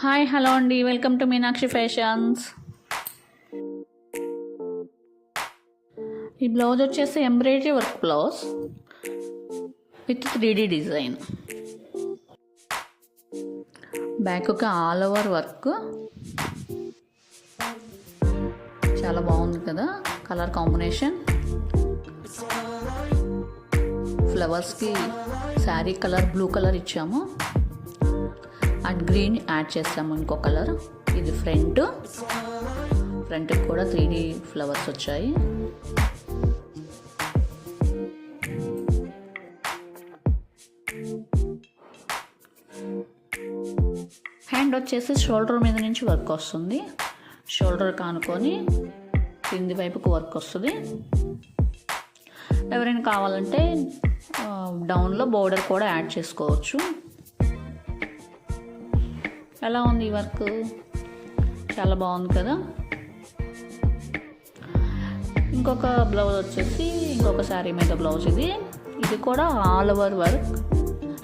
Hi hello అండి, welcome to Meenakshi fashions. ఈ blouse వచ్చేసి embroidery work blouse with 3D design. Back ఒక all over work, చాలా బాగుంది కదా కలర్ కాంబినేషన్. ఫ్లవర్స్కి శారీ కలర్ బ్లూ కలర్ ఇచ్చాము అండ్ గ్రీన్ యాడ్ చేస్తాము ఇంకో కలర్. ఇది ఫ్రంట్కి కూడా 3D ఫ్లవర్స్ వచ్చాయి. హ్యాండ్ వచ్చేసి షోల్డర్ మీద నుంచి వర్క్ వస్తుంది, షోల్డర్ కానుకొని కింది వైపుకు వర్క్ వస్తుంది. ఎవరైనా కావాలంటే డౌన్లో బోర్డర్ కూడా యాడ్ చేసుకోవచ్చు. ఎలా ఉంది ఈ వర్క్? చాలా బాగుంది కదా. ఇంకొక బ్లౌజ్ వచ్చేసి ఇంకొక శారీ మీద బ్లౌజ్. ఇది కూడా all over work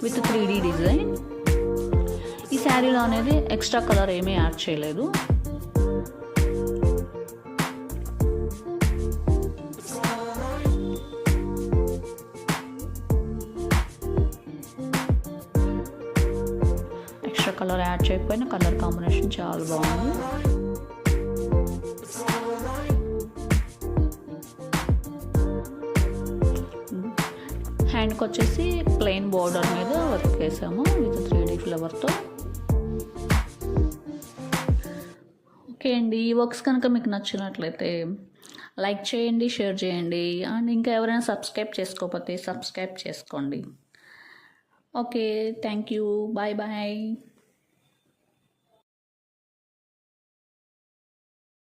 with 3D design. ఈ శారీలో అనేది ఎక్స్ట్రా కలర్ ఏమీ యాడ్ చేయలేదు. ఎక్స్ట్రా కలర్ యాడ్ చేయకపోయినా కలర్ కాంబినేషన్ చాలా బాగుంది. హ్యాండ్కి వచ్చేసి ప్లెయిన్ బోర్డర్ మీద వర్క్ వేసాము విత్ 3D ఫ్లవర్తో. ఓకే అండి, ఈ వర్క్స్ కనుక మీకు నచ్చినట్లయితే లైక్ చేయండి, షేర్ చేయండి అండ్ ఇంకా ఎవరైనా సబ్స్క్రైబ్ చేసుకోకపోతే సబ్స్క్రైబ్ చేసుకోండి. Okay, thank you, bye bye.